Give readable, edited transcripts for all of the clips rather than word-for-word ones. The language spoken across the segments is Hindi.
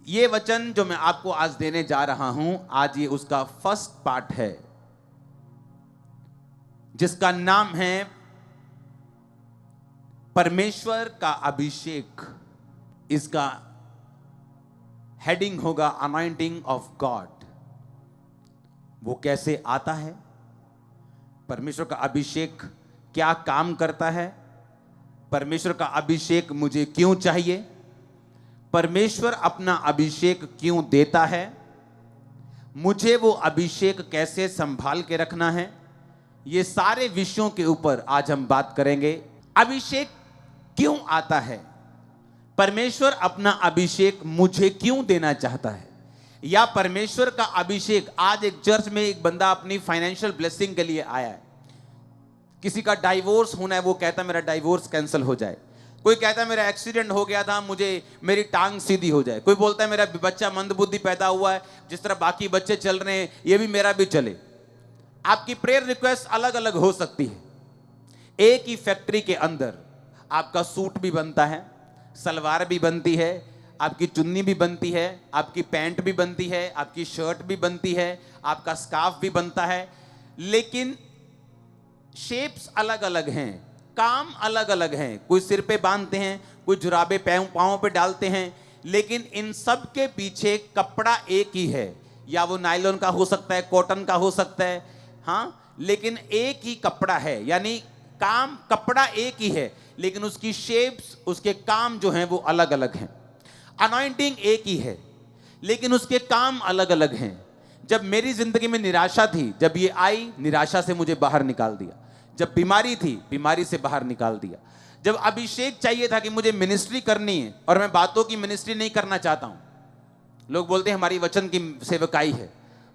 ये वचन जो मैं आपको आज देने जा रहा हूं, आज ये उसका फर्स्ट पार्ट है, जिसका नाम है परमेश्वर का अभिषेक। इसका हेडिंग होगा अनॉइंटिंग ऑफ गॉड। वो कैसे आता है, परमेश्वर का अभिषेक क्या काम करता है, परमेश्वर का अभिषेक मुझे क्यों चाहिए, परमेश्वर अपना अभिषेक क्यों देता है, मुझे वो अभिषेक कैसे संभाल के रखना है। ये सारे विषयों के ऊपर आज हम बात करेंगे। अभिषेक क्यों आता है, परमेश्वर अपना अभिषेक मुझे क्यों देना चाहता है, या परमेश्वर का अभिषेक। आज एक चर्च में एक बंदा अपनी फाइनेंशियल ब्लेसिंग के लिए आया है। किसी का डाइवोर्स होना है, वो कहता मेरा डाइवोर्स कैंसिल हो जाए। कोई कहता है मेरा एक्सीडेंट हो गया था, मुझे मेरी टांग सीधी हो जाए। कोई बोलता है मेरा बच्चा मंदबुद्धि पैदा हुआ है, जिस तरह बाकी बच्चे चल रहे हैं ये भी मेरा भी चले। आपकी प्रेयर रिक्वेस्ट अलग अलग हो सकती है। एक ही फैक्ट्री के अंदर आपका सूट भी बनता है, सलवार भी बनती है, आपकी चुन्नी भी बनती है, आपकी पैंट भी बनती है, आपकी शर्ट भी बनती है, आपका स्कार्फ भी बनता है, लेकिन शेप्स अलग अलग हैं, काम अलग अलग हैं। कोई सिर पे बांधते हैं, कोई जुराबे पाँव पे डालते हैं, लेकिन इन सब के पीछे कपड़ा एक ही है। या वो नायलॉन का हो सकता है, कॉटन का हो सकता है, हाँ, लेकिन एक ही कपड़ा है। यानी काम कपड़ा एक ही है, लेकिन उसकी शेप्स, उसके काम जो हैं वो अलग अलग हैं। अनॉइंटिंग एक ही है, लेकिन उसके काम अलग अलग हैं। जब मेरी जिंदगी में निराशा थी, जब ये आई, निराशा से मुझे बाहर निकाल दिया। जब बीमारी थी, बीमारी से बाहर निकाल दिया। जब अभिषेक चाहिए था कि मुझे मिनिस्ट्री करनी है, और मैं बातों की मिनिस्ट्री नहीं करना चाहता हूं। लोग बोलते हैं हमारी वचन की सेवकाई है,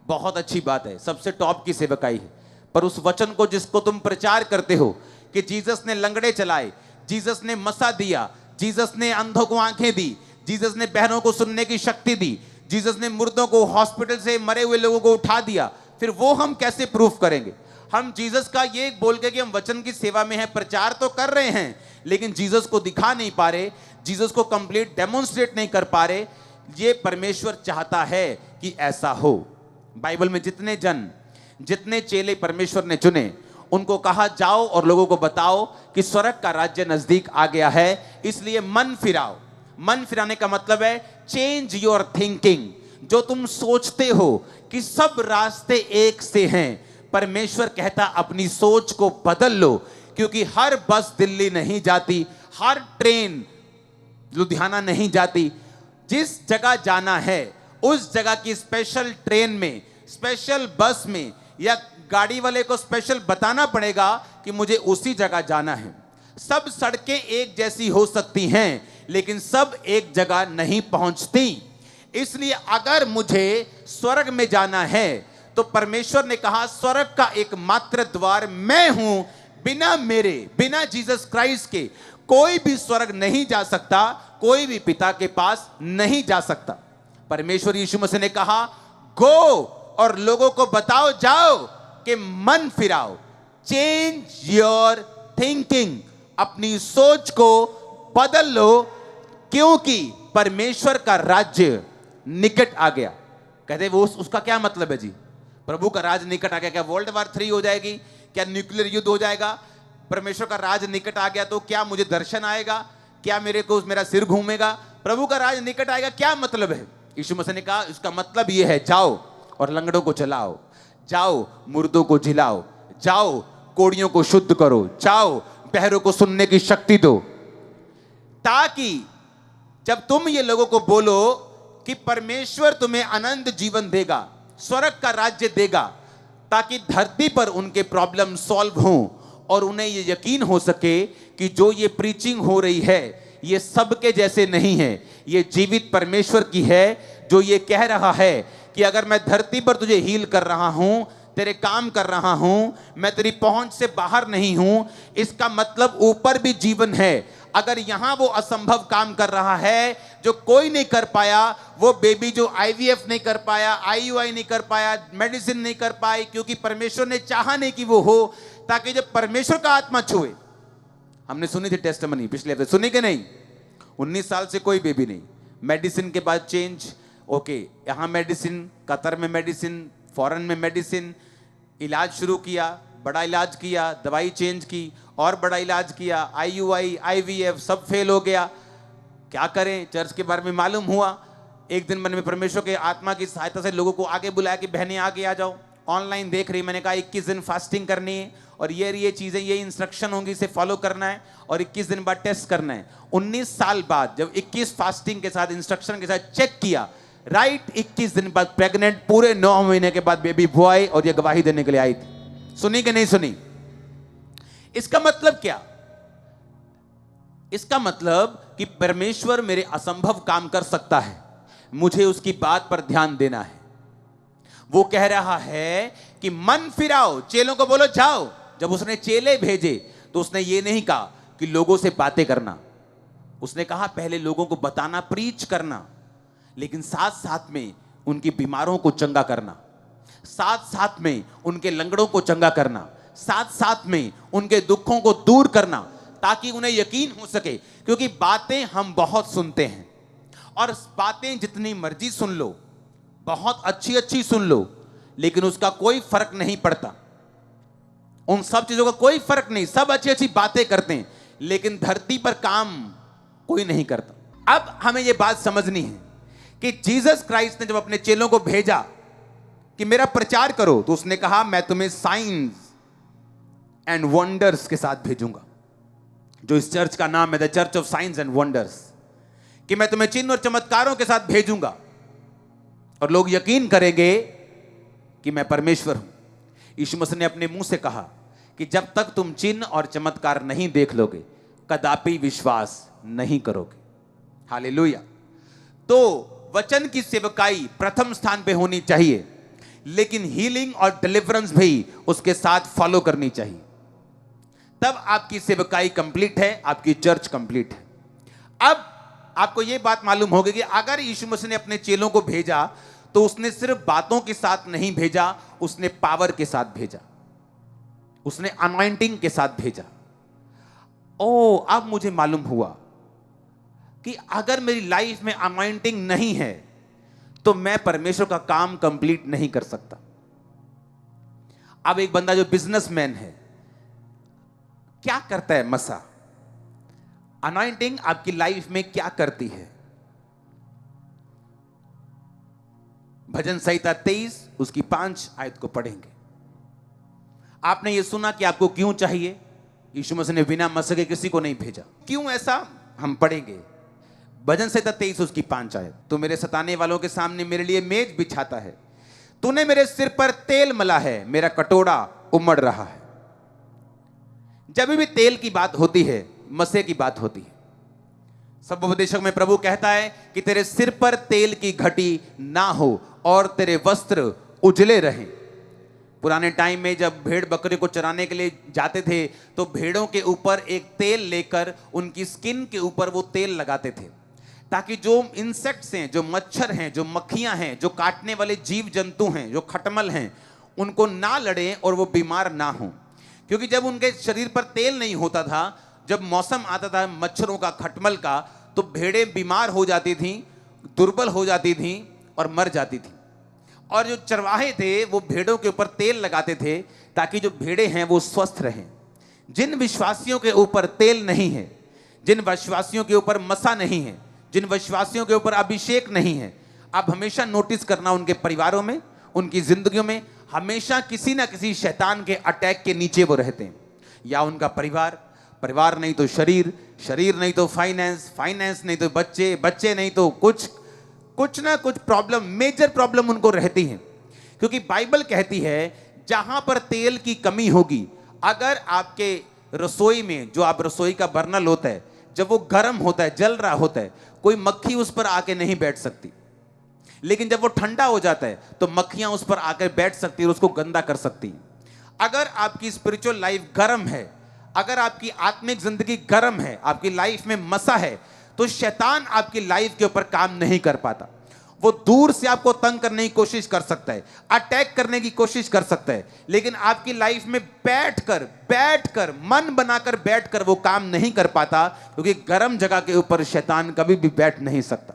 बहुत अच्छी बात है, सबसे टॉप की सेवकाई है, पर उस वचन को जिसको तुम प्रचार करते हो कि जीसस ने लंगड़े चलाए, जीसस ने मसा दिया, जीसस ने अंधों को आंखें दी, जीसस ने बहनों को सुनने की शक्ति दी, जीसस ने मुर्दों को, हॉस्पिटल से मरे हुए लोगों को उठा दिया, फिर वो हम कैसे प्रूफ करेंगे? हम जीसस का ये बोल के कि हम वचन की सेवा में हैं, प्रचार तो कर रहे हैं, लेकिन जीसस को दिखा नहीं पा रहे, जीसस को कंप्लीट डेमोन्स्ट्रेट नहीं कर पा रहे। ये परमेश्वर चाहता है कि ऐसा हो। बाइबल में जितने चेले परमेश्वर ने चुने, उनको कहा जाओ और लोगों को बताओ कि स्वर्ग का राज्य नजदीक आ गया है, इसलिए मन फिराओ। मन फिराने का मतलब है चेंज योर थिंकिंग। जो तुम सोचते हो कि सब रास्ते एक से हैं, परमेश्वर कहता अपनी सोच को बदल लो, क्योंकि हर बस दिल्ली नहीं जाती, हर ट्रेन लुधियाना नहीं जाती। जिस जगह जाना है उस जगह की स्पेशल ट्रेन में, स्पेशल बस में, या गाड़ी वाले को स्पेशल बताना पड़ेगा कि मुझे उसी जगह जाना है। सब सड़कें एक जैसी हो सकती हैं, लेकिन सब एक जगह नहीं पहुंचती। इसलिए अगर मुझे स्वर्ग में जाना है, तो परमेश्वर ने कहा स्वर्ग का एकमात्र द्वार मैं हूं। बिना जीसस क्राइस्ट के कोई भी स्वर्ग नहीं जा सकता, कोई भी पिता के पास नहीं जा सकता। परमेश्वर यीशु मसीह ने कहा गो और लोगों को बताओ, जाओ कि मन फिराओ, चेंज योर थिंकिंग, अपनी सोच को बदल लो, क्योंकि परमेश्वर का राज्य निकट आ गया। कहते वो उसका क्या मतलब है जी? प्रभु का राज निकट आ गया, क्या वर्ल्ड वॉर 3 हो जाएगी? क्या न्यूक्लियर युद्ध हो जाएगा? परमेश्वर का राज निकट आ गया तो क्या मुझे दर्शन आएगा? क्या मेरा सिर घूमेगा? प्रभु का राज निकट आएगा, क्या मतलब है? यीशु मसीह ने कहा इसका मतलब यह है, जाओ और लंगड़ों को चलाओ, जाओ मुर्दों को जिलाओ, जाओ कोड़ियों को शुद्ध करो, जाओ बहरों को सुनने की शक्ति दो, ताकि जब तुम ये लोगों को बोलो कि परमेश्वर तुम्हें अनंत जीवन देगा, स्वर्ग का राज्य देगा, ताकि धरती पर उनके प्रॉब्लम सॉल्व हों और उन्हें ये यकीन हो सके कि जो ये प्रीचिंग हो रही है ये सबके जैसे नहीं है, ये जीवित परमेश्वर की है, जो ये कह रहा है कि अगर मैं धरती पर तुझे हील कर रहा हूं, तेरे काम कर रहा हूं, मैं तेरी पहुंच से बाहर नहीं हूं, इसका मतलब ऊपर भी जीवन है। अगर यहां वो असंभव काम कर रहा है जो कोई नहीं कर पाया, वो बेबी जो आईवीएफ नहीं कर पाया, आईयूआई नहीं कर पाया, मेडिसिन नहीं कर पाई, क्योंकि परमेश्वर ने चाहा नहीं कि वो हो, ताकि जब परमेश्वर का आत्मा छुए। हमने सुनी थी टेस्टिमनी पिछले हफ्ते, सुनी कि नहीं? 19 साल से कोई बेबी नहीं, मेडिसिन के बाद चेंज, ओके यहाँ मेडिसिन, कतर में मेडिसिन, फॉरेन में मेडिसिन, इलाज शुरू किया, बड़ा इलाज किया, दवाई चेंज की और बड़ा इलाज किया, IUI IVF सब फेल हो गया। क्या करें, चर्च के बारे में मालूम हुआ। एक दिन मन में परमेश्वर के आत्मा की सहायता से लोगों को आगे बुलाया कि बहनें आगे आ जाओ। ऑनलाइन देख रही, मैंने कहा 21 दिन फास्टिंग करनी है और ये चीजें, ये इंस्ट्रक्शन होंगी, इसे फॉलो करना है और 21 दिन बाद टेस्ट करना है। 19 साल बाद जब 21 फास्टिंग के साथ, इंस्ट्रक्शन के साथ चेक किया, राइट 21 दिन बाद प्रेग्नेंट, पूरे 9 महीने के बाद बेबी बॉय, और ये गवाही देने के लिए आई थी। सुनी कि नहीं सुनी? इसका मतलब क्या? इसका मतलब कि परमेश्वर मेरे असंभव काम कर सकता है, मुझे उसकी बात पर ध्यान देना है। वो कह रहा है कि मन फिराओ, चेलों को बोलो जाओ। जब उसने चेले भेजे तो उसने ये नहीं कहा कि लोगों से बातें करना, उसने कहा पहले लोगों को बताना, प्रीच करना, लेकिन साथ साथ में उनकी बीमारों को चंगा करना, साथ साथ में उनके लंगड़ों को चंगा करना, साथ साथ में उनके दुखों को दूर करना, ताकि उन्हें यकीन हो सके। क्योंकि बातें हम बहुत सुनते हैं और बातें जितनी मर्जी सुन लो, बहुत अच्छी अच्छी सुन लो, लेकिन उसका कोई फर्क नहीं पड़ता। उन सब चीजों का कोई फर्क नहीं, सब अच्छी अच्छी बातें करते हैं, लेकिन धरती पर काम कोई नहीं करता। अब हमें यह बात समझनी है कि जीसस क्राइस्ट ने जब अपने चेलों को भेजा कि मेरा प्रचार करो, तो उसने कहा मैं तुम्हें साइंस एंड वंडर्स के साथ भेजूंगा, जो इस चर्च का नाम है the church of science and wonders, कि मैं तुम्हें चिन्ह और चमत्कारों के साथ भेजूंगा और लोग यकीन करेंगे कि मैं परमेश्वर हूं। यीशु मसीह ने अपने मुंह से कहा कि जब तक तुम चिन्ह और चमत्कार नहीं देख लोगे, कदापि विश्वास नहीं करोगे। हालेलुया। तो वचन की सेवकाई प्रथम स्थान पे होनी चाहिए, लेकिन हीलिंग और डिलीवरेंस भी उसके साथ फॉलो करनी चाहिए। तब आपकी सेवकाई कंप्लीट है, आपकी चर्च कंप्लीट है। अब आपको यह बात मालूम होगी कि अगर यीशु मसीह ने अपने चेलों को भेजा तो उसने सिर्फ बातों के साथ नहीं भेजा, उसने पावर के साथ भेजा, उसने अनॉइंटिंग के साथ भेजा। ओ, अब मुझे मालूम हुआ कि अगर मेरी लाइफ में अनॉइंटिंग नहीं है तो मैं परमेश्वर का काम कंप्लीट नहीं कर सकता। अब एक बंदा जो बिजनेसमैन है, क्या करता है? मसा, अनॉइंटिंग आपकी लाइफ में क्या करती है? भजन संहिता 23 उसकी 5 आयत को पढ़ेंगे। आपने ये सुना कि आपको क्यों चाहिए? यीशु मसीह ने बिना मसा के किसी को नहीं भेजा। क्यों ऐसा, हम पढ़ेंगे। भजन संहिता 23 उसकी 5 आयत। तू मेरे सताने वालों के सामने मेरे लिए मेज बिछाता है, तूने मेरे सिर पर तेल मला है, मेरा कटोरा उमड़ रहा है। जब भी तेल की बात होती है, मसे की बात होती है। सब उपदेशक में प्रभु कहता है कि तेरे सिर पर तेल की घटी ना हो और तेरे वस्त्र उजले रहें। पुराने टाइम में जब भेड़ बकरे को चराने के लिए जाते थे तो भेड़ों के ऊपर एक तेल लेकर उनकी स्किन के ऊपर वो तेल लगाते थे, ताकि जो इंसेक्ट्स हैं, जो मच्छर हैं, जो मक्खियां हैं, जो काटने वाले जीव जंतु हैं, जो खटमल हैं, उनको ना लड़ें और वो बीमार ना हों। क्योंकि जब उनके शरीर पर तेल नहीं होता था, जब मौसम आता था मच्छरों का, खटमल का, तो भेड़ें बीमार हो जाती थीं, दुर्बल हो जाती थीं और मर जाती थीं। और जो चरवाहे थे वो भेड़ों के ऊपर तेल लगाते थे ताकि जो भेड़ें हैं वो स्वस्थ रहें। जिन विश्वासियों के ऊपर तेल नहीं है, जिन विश्वासियों के ऊपर मसा नहीं है, जिन विश्वासियों के ऊपर अभिषेक नहीं है, आप हमेशा नोटिस करना उनके परिवारों में, उनकी जिंदगियों में हमेशा किसी ना किसी शैतान के अटैक के नीचे वो रहते हैं। या उनका परिवार, परिवार नहीं तो शरीर, शरीर नहीं तो फाइनेंस, फाइनेंस नहीं तो बच्चे, बच्चे नहीं तो कुछ ना कुछ प्रॉब्लम, मेजर प्रॉब्लम उनको रहती है। क्योंकि बाइबल कहती है जहां पर तेल की कमी होगी, अगर आपके रसोई में जो आप रसोई का बर्नल होता है, जब वो गर्म होता है, जल रहा होता है, कोई मक्खी उस पर आके नहीं बैठ सकती। लेकिन जब वो ठंडा हो जाता है तो मक्खियां उस पर आकर बैठ सकती है और उसको गंदा कर सकती हैं। अगर आपकी स्पिरिचुअल लाइफ गर्म है, अगर आपकी आत्मिक जिंदगी गर्म है, आपकी लाइफ में मसा है, तो शैतान आपकी लाइफ के ऊपर काम नहीं कर पाता। वो दूर से आपको तंग करने की कोशिश कर सकता है, अटैक करने की कोशिश कर सकता है, लेकिन आपकी लाइफ में बैठकर मन बनाकर बैठकर वो काम नहीं कर पाता, क्योंकि गर्म जगह के ऊपर शैतान कभी भी बैठ नहीं सकता।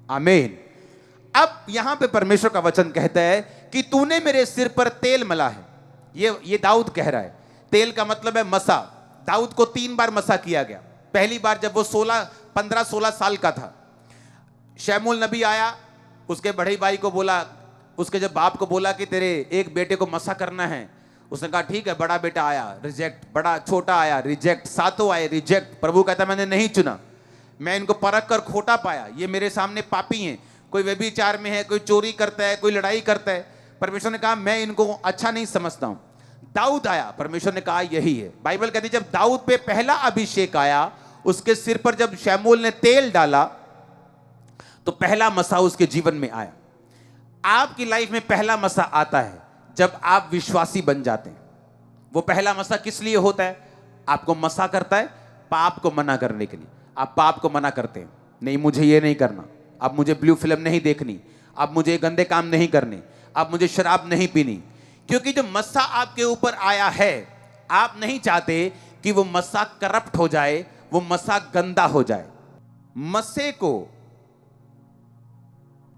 आमीन। अब यहां पे परमेश्वर का वचन कहता है कि तूने मेरे सिर पर तेल मला है। ये दाऊद कह रहा है। तेल का मतलब है मसा। दाऊद को 3 बार मसा किया गया। पहली बार जब वो 15-16 साल का था, शमूएल नबी आया, उसके बड़े भाई को बोला, उसके जब बाप को बोला कि तेरे एक बेटे को मसा करना है, उसने कहा ठीक है। बड़ा बेटा आया, रिजेक्ट। बड़ा छोटा आया, रिजेक्ट। सातों आए, रिजेक्ट। प्रभु कहता मैंने नहीं चुना, मैं इनको परख कर खोटा पाया, ये मेरे सामने पापी हैं, कोई व्यभिचार में है, कोई चोरी करता है, कोई लड़ाई करता है। परमेश्वर ने कहा मैं इनको अच्छा नहीं समझता हूं। दाऊद आया, परमेश्वर ने कहा यही है। बाइबल कहती है जब दाऊद पे पहला अभिषेक आया, उसके सिर पर जब शमूएल ने तेल डाला तो पहला मसा उसके जीवन में आया। आपकी लाइफ में पहला मसा आता है जब आप विश्वासी बन जाते हैं। वो पहला मसा किस लिए होता है? आपको मसा करता है पाप को मना करने के लिए। आप पाप को मना करते हैं, नहीं मुझे ये नहीं करना, अब मुझे ब्लू फिल्म नहीं देखनी, अब मुझे गंदे काम नहीं करने, अब मुझे शराब नहीं पीनी। क्योंकि जो मसा आपके ऊपर आया है, आप नहीं चाहते कि वो मसा करप्ट हो जाए, वो मसा गंदा हो जाए। मसे को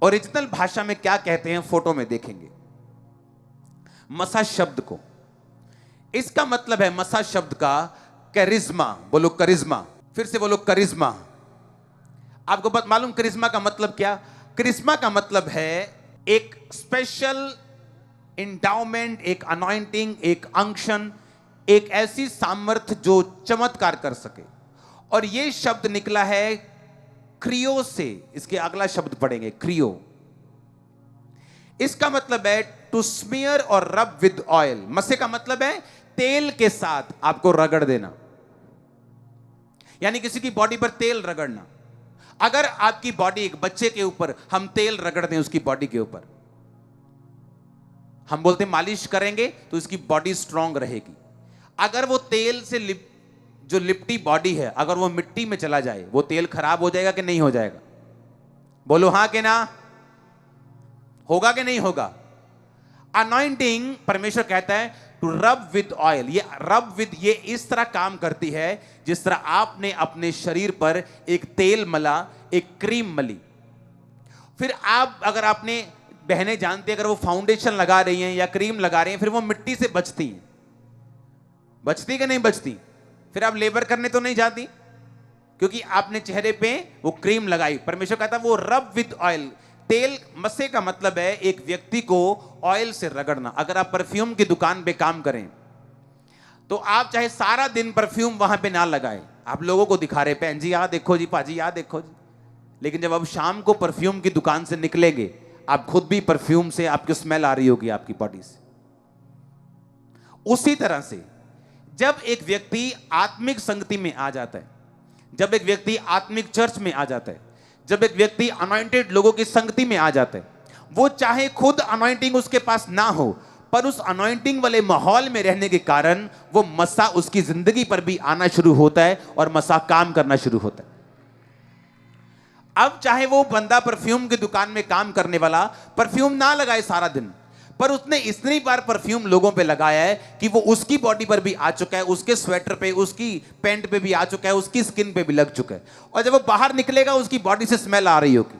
ओरिजिनल भाषा में क्या कहते हैं फोटो में देखेंगे। मसा शब्द को, इसका मतलब है मसा शब्द का करिश्मा। बोलो करिश्मा, फिर से बोलो करिश्मा। आपको मालूम करिश्मा का मतलब क्या? करिश्मा का मतलब है एक स्पेशल इंडाउमेंट, एक अनॉइंटिंग, एक अंक्शन, एक ऐसी सामर्थ्य जो चमत्कार कर सके। और यह शब्द निकला है क्रियो से। इसके अगला शब्द पढ़ेंगे, क्रियो। इसका मतलब है टू स्मीयर और रब विद ऑयल। मसे का मतलब है तेल के साथ आपको रगड़ देना, यानी किसी की बॉडी पर तेल रगड़ना। अगर आपकी बॉडी, एक बच्चे के ऊपर हम तेल रगड़ दें, उसकी बॉडी के ऊपर, हम बोलते हैं मालिश करेंगे तो उसकी बॉडी स्ट्रांग रहेगी। अगर वो तेल से जो लिपटी बॉडी है, अगर वो मिट्टी में चला जाए, वो तेल खराब हो जाएगा कि नहीं हो जाएगा? बोलो हां कि ना? होगा कि नहीं होगा? अनॉइंटिंग, परमेश्वर कहता है टू रब विद ऑयल। ये रब विद, ये इस तरह काम करती है जिस तरह आपने अपने शरीर पर एक तेल मला, एक क्रीम मली। फिर आप, अगर आपने, बहनें जानती है, अगर वो फाउंडेशन लगा रही हैं या क्रीम लगा रही हैं, फिर वो मिट्टी से बचती हैं। बचती कि नहीं बचती? फिर आप लेबर करने तो नहीं जाती, क्योंकि आपने चेहरे पे वो क्रीम लगाई। परमेश्वर कहता है वो रब विद ऑयल। तेल, मसे का मतलब है एक व्यक्ति को ऑयल से रगड़ना। अगर आप परफ्यूम की दुकान पे काम करें तो आप चाहे सारा दिन परफ्यूम वहां पे ना लगाएं, आप लोगों को दिखा रहे, बहन जी यहां देखो जी, पाजी यहां देखो जी, लेकिन जब आप शाम को परफ्यूम की दुकान से निकलेंगे, आप खुद भी परफ्यूम से, आपकी स्मेल आ रही होगी आपकी बॉडी से। उसी तरह से जब एक व्यक्ति आत्मिक संगति में आ जाता है, जब एक व्यक्ति आत्मिक चर्च में आ जाता है, जब एक व्यक्ति अनॉइंटेड लोगों की संगति में आ जाता है, वो चाहे खुद अनॉइंटिंग उसके पास ना हो, पर उस अनॉइंटिंग वाले माहौल में रहने के कारण वो मसा उसकी जिंदगी पर भी आना शुरू होता है और मसा काम करना शुरू होता है। अब चाहे वो बंदा परफ्यूम की दुकान में काम करने वाला परफ्यूम ना लगाए सारा दिन, पर उसने इतनी बार परफ्यूम लोगों पे लगाया है कि वो उसकी बॉडी पर भी आ चुका है, उसके स्वेटर पे, उसकी पैंट पे भी आ चुका है, उसकी स्किन पे भी लग चुका है। और जब वो बाहर निकलेगा उसकी बॉडी से स्मेल आ रही होगी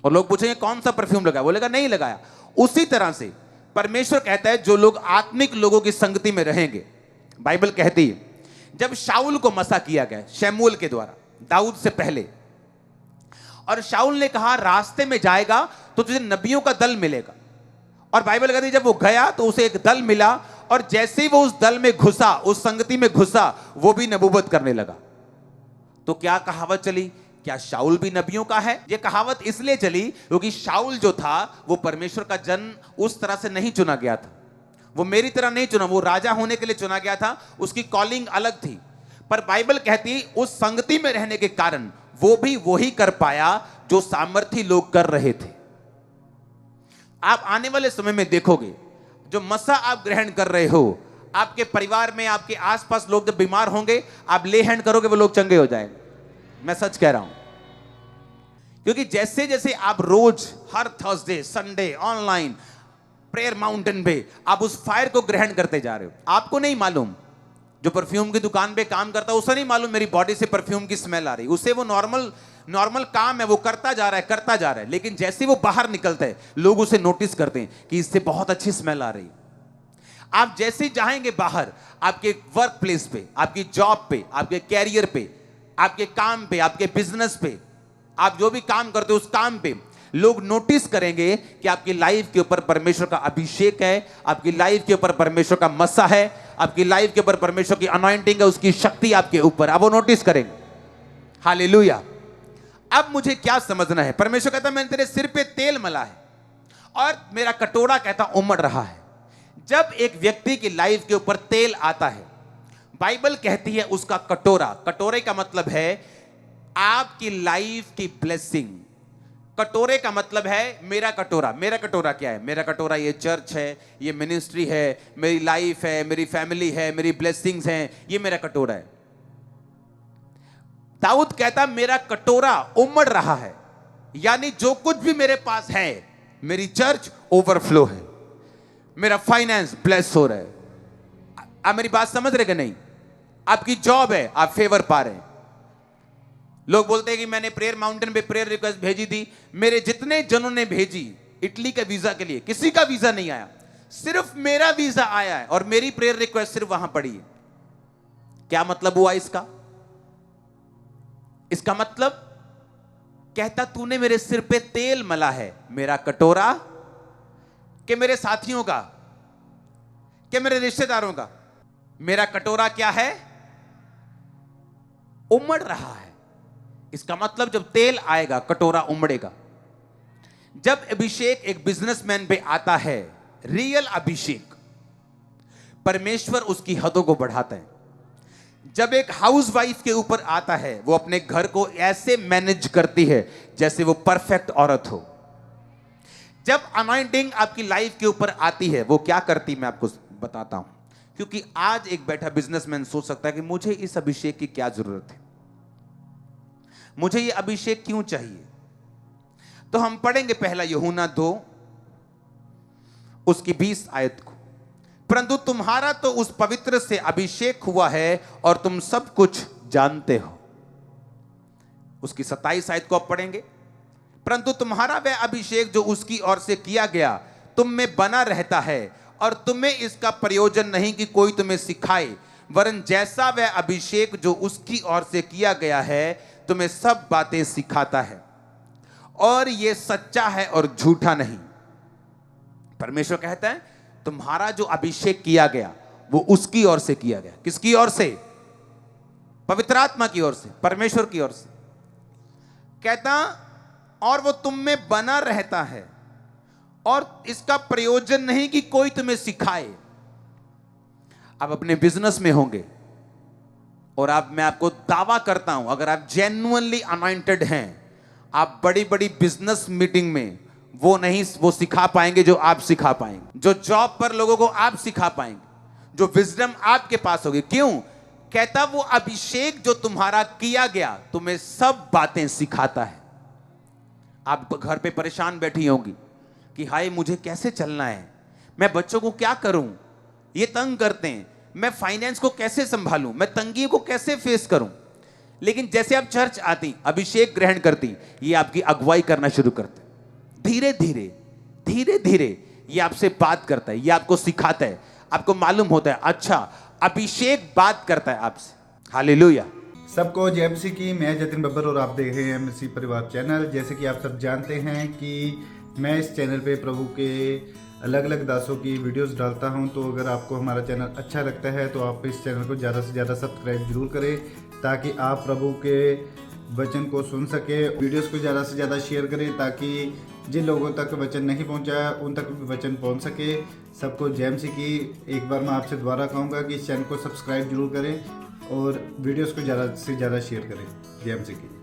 और लोग पूछेंगे कौन सा परफ्यूम लगाया, बोलेगा नहीं लगाया। उसी तरह से परमेश्वर कहता है जो लोग आत्मिक लोगों की संगति में रहेंगे, बाइबल कहती है जब शाऊल को मसा किया गया शमूएल के द्वारा, दाऊद से पहले, और शाऊल ने कहा रास्ते में जाएगा तो तुझे नबियों का दल मिलेगा, और बाइबल कहती है जब वो गया तो उसे एक दल मिला, और जैसे ही वो उस दल में घुसा, उस संगति में घुसा, वो भी नबूवत करने लगा। तो क्या कहावत चली, क्या शाऊल भी नबियों का है? ये कहावत इसलिए चली क्योंकि शाऊल जो था वो परमेश्वर का जन उस तरह से नहीं चुना गया था, वो मेरी तरह नहीं चुना, वो राजा होने के लिए चुना गया था, उसकी कॉलिंग अलग थी। पर बाइबल कहती उस संगति में रहने के कारण वो भी वही कर पाया जो सामर्थी लोग कर रहे थे। आप आने वाले समय में देखोगे जो मसा आप ग्रहण कर रहे हो, आपके परिवार में, आपके आसपास लोग जब बीमार होंगे, आप ले हैंड करोगे वो लोग चंगे हो जाएंगे। मैं सच कह रहा हूं, क्योंकि जैसे जैसे आप रोज, हर Thursday, Sunday, online prayer mountain पे आप उस फायर को ग्रहण करते जा रहे हो, आपको नहीं मालूम, जो परफ्यूम की दुकान पे काम करता है उसे नहीं मालूम मेरी बॉडी से परफ्यूम की स्मेल आ रही, उसे वो नॉर्मल नॉर्मल काम है वो करता जा रहा है, लेकिन जैसे वो बाहर निकलता है लोग उसे नोटिस करते हैं कि इससे बहुत अच्छी स्मेल आ रही है। आप जैसे ही जाएंगे बाहर, आपके वर्क प्लेस पे, आपकी जॉब पे, आपके कैरियर पे, आपके काम पे, आपके बिजनेस पे, आप जो भी काम करते हो उस काम पे लोग नोटिस करेंगे कि आपकी लाइफ के ऊपर परमेश्वर का अभिषेक है, आपकी लाइफ के ऊपर परमेश्वर का मस्सा है, आपकी लाइफ के ऊपर परमेश्वर की अनॉइंटिंग है, उसकी शक्ति आपके ऊपर, अब वो नोटिस करेंगे। हालेलुया। अब मुझे क्या समझना है? परमेश्वर कहता है मैंने तेरे सिर पे तेल मला है और मेरा कटोरा कहता उमड़ रहा है। जब एक व्यक्ति की लाइफ के ऊपर तेल आता है, बाइबल कहती है उसका कटोरा, कटोरे का मतलब है आपकी लाइफ की ब्लेसिंग। कटोरे का मतलब है मेरा कटोरा। मेरा कटोरा क्या है? मेरा कटोरा ये चर्च है, ये मिनिस्ट्री है, मेरी लाइफ है, मेरी फैमिली है, मेरी ब्लेसिंग्स हैं, ये मेरा कटोरा है। दाऊद कहता मेरा कटोरा उमड़ रहा है, यानी जो कुछ भी मेरे पास है, मेरी चर्च ओवरफ्लो है, मेरा फाइनेंस ब्लेस हो रहा है। आप मेरी बात समझ रहे कि नहीं? आपकी जॉब है, आप फेवर पा रहे हैं। लोग बोलते हैं कि मैंने प्रेयर माउंटेन पे प्रेयर रिक्वेस्ट भेजी थी, मेरे जितने जनों ने भेजी इटली के वीजा के लिए, किसी का वीजा नहीं आया, सिर्फ मेरा वीजा आया है और मेरी प्रेयर रिक्वेस्ट सिर्फ वहां पड़ी है। क्या मतलब हुआ इसका? इसका मतलब कहता तूने मेरे सिर पे तेल मला है, मेरा कटोरा कि मेरे साथियों का, कि मेरे रिश्तेदारों का, मेरा कटोरा क्या है? उमड़ रहा है। इसका मतलब जब तेल आएगा कटोरा उमड़ेगा। जब अभिषेक एक बिजनेसमैन पे आता है, रियल अभिषेक, परमेश्वर उसकी हदों को बढ़ाता है। जब एक हाउसवाइफ के ऊपर आता है, वो अपने घर को ऐसे मैनेज करती है जैसे वो परफेक्ट औरत हो। जब अनॉइंटिंग आपकी लाइफ के ऊपर आती है, वो क्या करती मैं आपको बताता हूं, क्योंकि आज एक बैठा बिजनेसमैन सोच सकता है कि मुझे इस अभिषेक की क्या जरूरत है, मुझे ये अभिषेक क्यों चाहिए। तो हम पढ़ेंगे पहला यूहन्ना 2 उसकी 20 आयत को। परंतु तुम्हारा तो उस पवित्र से अभिषेक हुआ है और तुम सब कुछ जानते हो। उसकी 27 आयत को आप पढ़ेंगे। परंतु तुम्हारा वह अभिषेक जो उसकी ओर से किया गया तुम में बना रहता है और तुम्हें इसका प्रयोजन नहीं कि कोई तुम्हें सिखाए, वरन जैसा वह अभिषेक जो उसकी ओर से किया गया है तुम्हें सब बातें सिखाता है, और यह सच्चा है और झूठा नहीं। परमेश्वर कहता है तुम्हारा जो अभिषेक किया गया वो उसकी ओर से किया गया। किसकी ओर से? पवित्र आत्मा की ओर से, परमेश्वर की ओर से। कहता और वो तुम में बना रहता है और इसका प्रयोजन नहीं कि कोई तुम्हें सिखाए। आप अपने बिजनेस में होंगे और मैं आपको दावा करता हूं, अगर आप जेन्युइनली अनॉइंटेड हैं, आप बड़ी बड़ी बिजनेस मीटिंग में वो सिखा पाएंगे जो आप सिखा पाएंगे, जो जॉब पर लोगों को आप सिखा पाएंगे, जो विजडम आपके पास होगी। क्यों? कहता वो अभिषेक जो तुम्हारा किया गया तुम्हें सब बातें सिखाता है। आप घर पे परेशान बैठी होंगी कि हाय मुझे कैसे चलना है, मैं बच्चों को क्या करूं, ये तंग करते हैं, मैं फाइनेंस को कैसे संभालूं, मैं तंगी को कैसे फेस करूं। लेकिन जैसे आप चर्च आती, अभिषेक ग्रहण करती, ये आपकी अगुवाई करना शुरू करते। धीरे धीरे धीरे धीरे ये आपसे बात करता है, ये आपको सिखाता है, आपको मालूम होता है अच्छा अभिषेक बात करता है आपसे। हालेलुया। सबको जय मसीह की। मैं जतिन बब्बर और आप देख रहे हैं मसीह परिवार चैनल। जैसे कि आप सब जानते हैं कि मैं इस चैनल पे प्रभु के अलग अलग दासों की वीडियोस डालता हूं, तो अगर आपको हमारा चैनल अच्छा लगता है तो आप इस चैनल को ज़्यादा से ज़्यादा सब्सक्राइब जरूर करें, ताकि आप प्रभु के वचन को सुन सके। वीडियोस को ज़्यादा से ज़्यादा शेयर करें ताकि जिन लोगों तक वचन नहीं पहुंचा उन तक भी वचन पहुंच सके। सबको जय मसीह की। एक बार मैं आपसे दोबारा कहूँगा कि इस चैनल को सब्सक्राइब जरूर करें और वीडियोस को ज़्यादा से ज़्यादा शेयर करें। जय मसीह की।